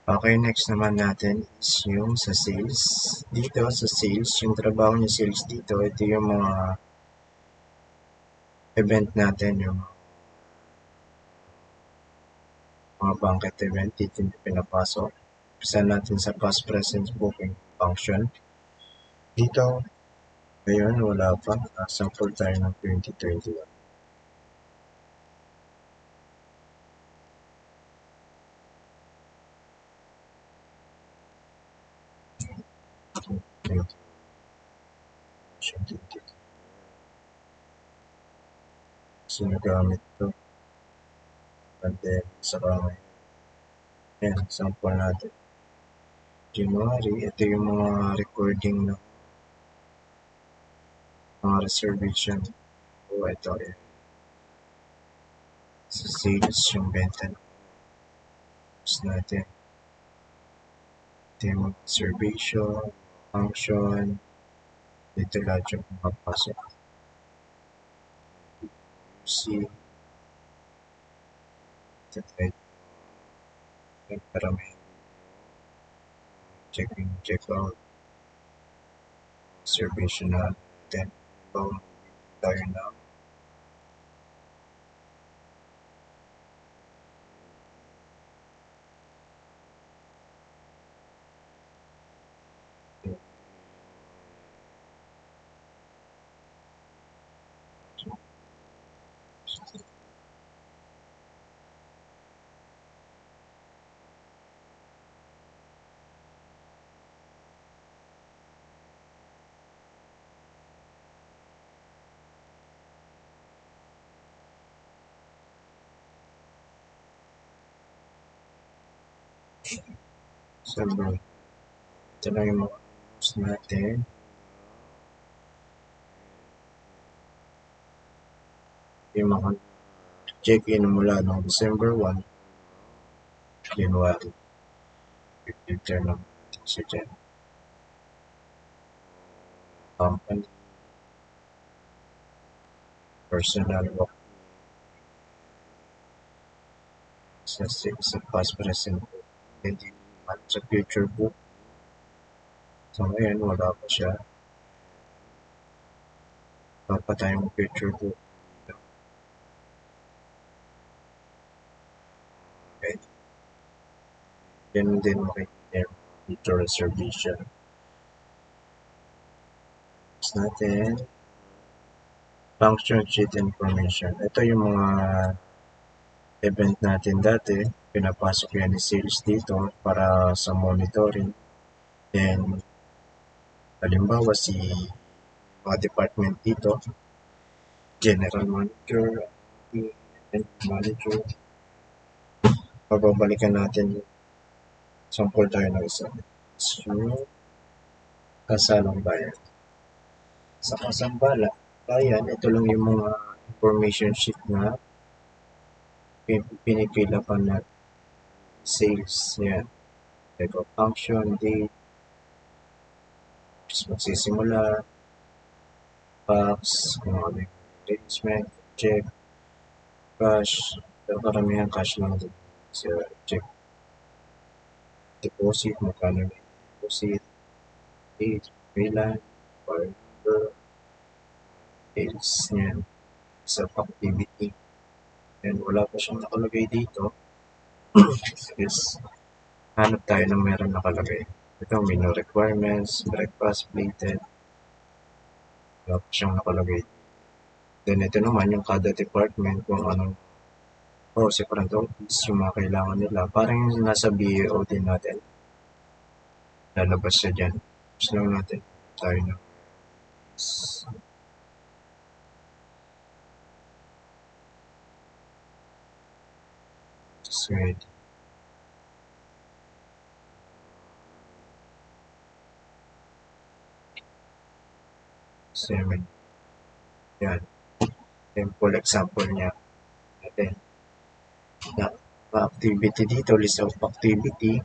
Okay, next naman natin is yung sa sales. Dito sa sales, yung trabaho ng sales dito, ito yung mga event natin, yung mga banquet event, dito yung pinapasok. Isa natin sa past presence booking function. Dito, ngayon wala pa. Sample tayo ng 2021. Sinagamit ito. And then, saka ngayon. Ayan, sample natin. January, ito yung mga recording ng mga reservation. O, ito eh. Sa sales yung benta natin. Ito yung mga reservation, function. Dito lahat yung mapapasok. See. Ito tayo. Para may check-in, check-out. Reservation natin. So, tayo na. December. Ito na yung mga news natin. Yung mga check-in mula noong December 1, January. Picture ng si Jen. Company. Personal work. Sa past present. Hindi naman sa future book. So ngayon, wala pa siya. Wala pa tayong future book. Okay. Yan din makikita yung future reservation. Next natin. Function sheet information. Ito yung mga event natin dati. Pinapasok yan ni sales dito para sa monitoring. Then, halimbawa si mga department dito, general manager, and manager, pababalikan natin yung sample tayo ng isa. So, kasalang bayan. Sa kasang bayan, ito lang yung mga information sheet na pinipila pa na sales. Yan. Ito, function, date, magsisimula, box, kung ano yung arrangement, check, cash, pero karamihan cash lang din. So, check deposit, magkano yung deposit, date, kailan, order, sales niyan, sa activity. And wala pa siyang nakalagay dito. Is, hanap tayo ng meron nakalagay. Ito, menu requirements, breakfast, plated. Wala pa siyang nakalagay. Then, ito naman yung kada department kung anong separate office yung mga kailangan nila. Parang yung nasa BAO din natin. Lalabas siya dyan. Tapos lang natin tayo na. Just wait. Seven. Yan. Simple example niya. Natin. Na activity dito, list of activity.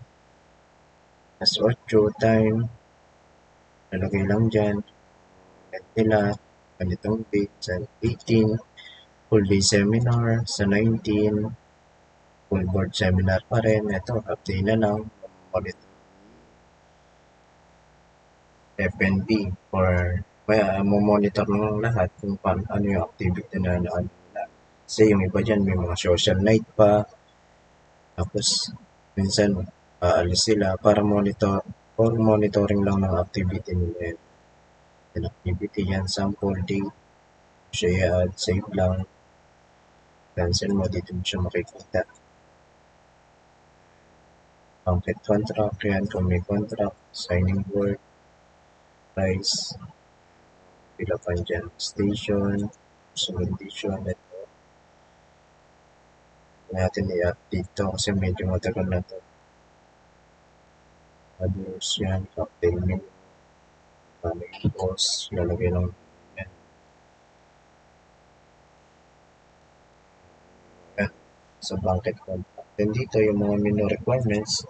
As 8 time. Nalagay lang dyan. At nila. Ganitong date. Sa 18. Full day seminar. Sa 19. Full board seminar pa rin. Ito, update na lang. monitor F&B or kaya mo-monitor ng lahat kung ano yung activity na ano nila. Kasi yung iba dyan may mga social night pa, tapos minsan aalis sila para monitoring lang ng activity nila yan. Yung activity yan, sample date, siya ad, save lang, cancel mo, dito mo siya makikita. Banquet contract yan, kung may contract, signing work, price, pila pa dyan, station, condition, ito. Natin i-update to kasi medyo matagal na to. Others yan, cocktail menu, main boss, lalagay ng yan. Yan, sa banquet contract. Then dito yung mga menu requirements,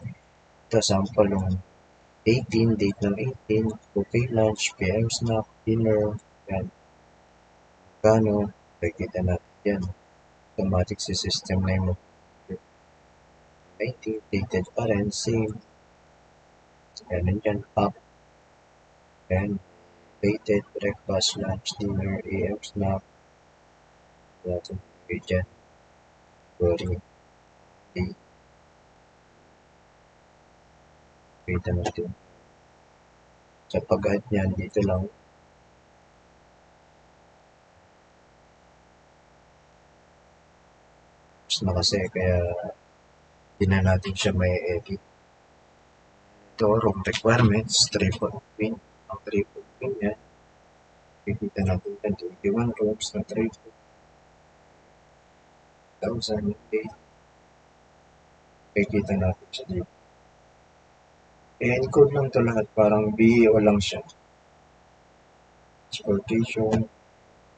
ito sample yung 18, date ng 18, buffet lunch, PM snack, dinner, yan. Kano, nakikita natin yan. Automatic si system na yung 19, dated pa rin, same. Yan, nandyan, pack. Yan, dated, breakfast, lunch, dinner, AM snack. Natin dyan. Sorry. Kita natin. Sa pag-add niyan, dito lang. Tapos na kasi, kaya hindi na natin siya may edit. Ito, room requirements, triple pin. Ang triple pin yan. Kikita natin yan, 21 rooms na triple. 1,008. Kikita natin siya dito. I-encode lang ito lahat, parang BEO lang siya. Transportation,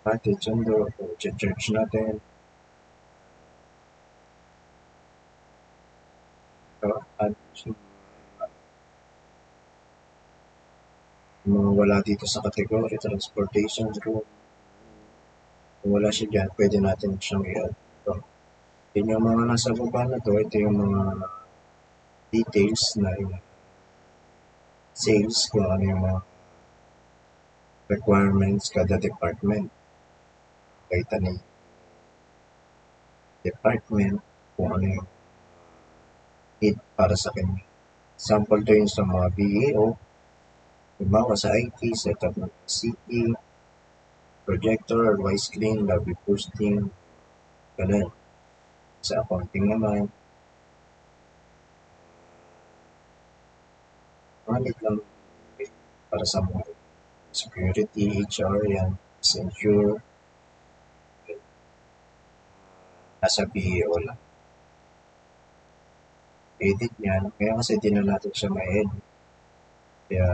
package under, charge natin. Kung wala dito sa category, transportation room. Kung wala siya dyan, pwede natin siyang i-add. So, yun yung mga nasa baba na to, ito yung mga details na sales, kung ano yung mga requirements kada department. Kita ni department kung ano yung need para sa kanya. Sample to yung sa mga BEO, halimbawa sa IT, setup ng CE, projector, widescreen, lobby posting, ganun. Sa accounting naman, manit lang para sa mga security, HR, yan, secure, nasa BEO lang. Edit niyan, kaya kasi di na natin siya ma-edit. Kaya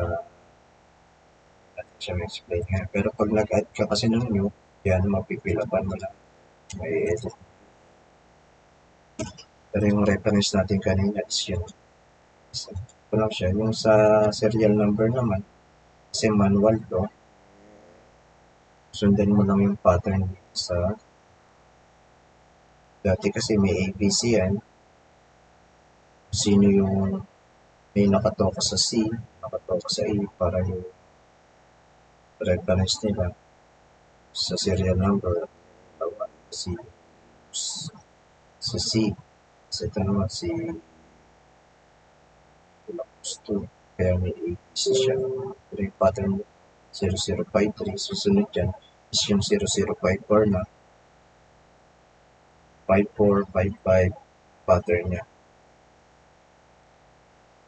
natin siya ma-explain nga. Pero pag nag-add ka kasi ng new, yan, mapipilapan mo lang. May edit. Pero yung reference natin kanina is yun. Ito lang siya. Yung sa serial number naman, kasi manual to, sundan mo lang yung pattern sa dati kasi may ABC yan. Sino yung may nakatoka sa C, nakatoka sa A para yung reference nila sa serial number si C. Kasi ito naman si gusto. Kaya may ABC siya. Pero yung pattern 0053, susunod dyan is yung 0054 na 5455 pattern niya.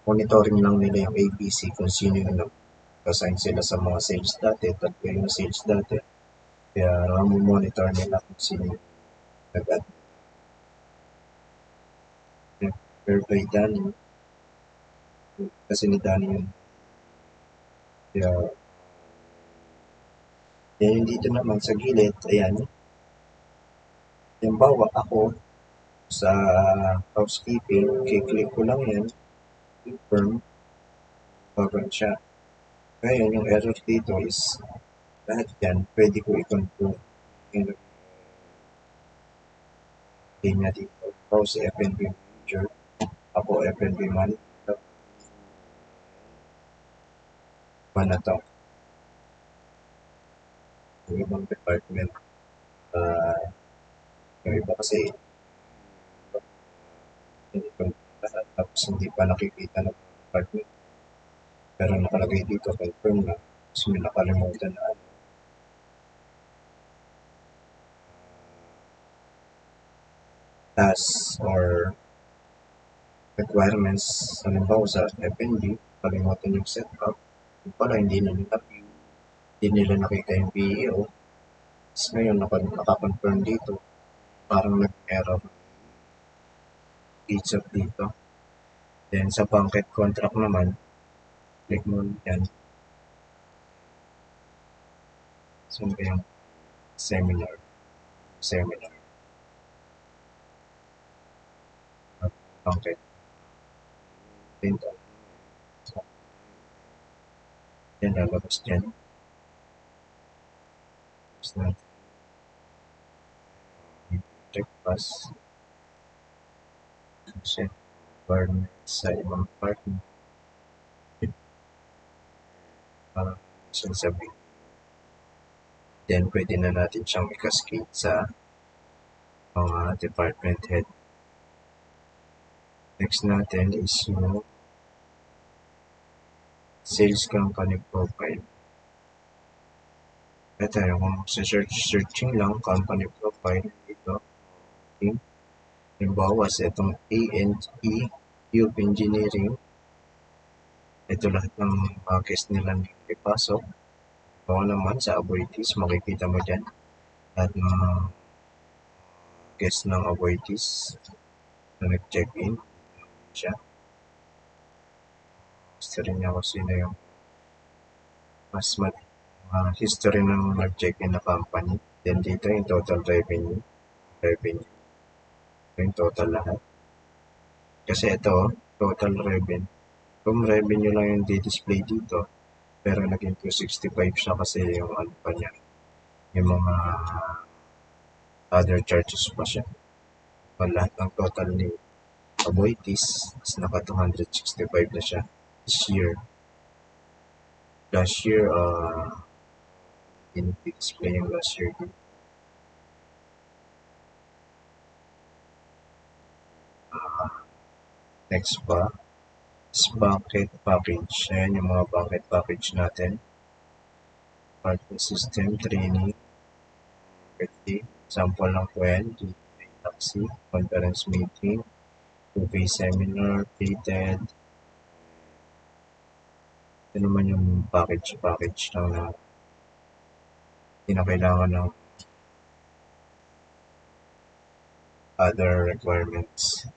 Monitoring lang nila yung ABC kung sino yung nag-assign sila sa mga sales dati, tatlo yung sales dati. Kaya monitor nila kung sino yung nag-add. By Danny, kasi ni Danny yun. Kaya yan dito naman sa gilid, ayan. Yung bawa ako sa housekeeping, kiklik ko lang yan, confirm, bagan siya. Ngayon, yung error dito is lahat yan, pwede ko i-confirm. Hindi niya dito. Ako si F&B manager, ako F&B manager, iba na to. Yung ibang department. Yung iba kasi hindi pa lahat. Tapos hindi pa nakikita ng department. Pero nakalagay dito, confirm na. Tapos may nakalimutan na tasks or requirements. Halimbawa sa FNB, kalimutan yung setup. Yung pala, hindi nila na-view. Hindi nila nakita yung PEO. Tapos ngayon, nakakonfirm dito. Parang nag-error each of dito. Then sa banquet contract naman, click mo yan. So yung seminar. Banquet. Dito. Yan, lalabas dyan. Tapos natin. Breakfast. Kasi, requirements sa ibang department. Parang siyang sabihin. Then, pwede na natin siyang i-cascade sa mga department head. Next natin is yung sales company profile. Ito yung kung sa searching lang, company profile dito. Okay. Halimbawa sa itong A&E, Tube Engineering. Ito lahat ng mga guest nila ipasok. Ito naman sa Aboitiz, makikita mo dyan. Lahat ng guest ng Aboitiz na nag-check-in siya. History niya kung sino yung mas history ng nag-check-in na company. Then dito yung total revenue. Yung total lahat. Kasi ito, total revenue. Kung revenue lang yung di-display dito, pero naging 265 siya kasi yung ano pa niya, yung mga other charges pa siya. So, lahat ng total ni Aboitiz is naka 265 na siya this year. Last year, display yung last year dito. Next pa is bucket package. Ayan yung mga bucket package natin. Parking system, training, sample lang po yan. Taxi, conference meeting, 2-way seminar, pre-TED. Ito naman yung package lang na hindi na kailangan ng other requirements.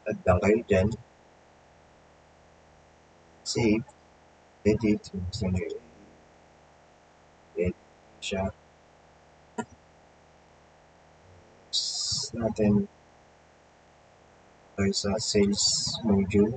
Add lang kayo dyan. Save. Edit. Edit siya. Natin tayo sa sales module.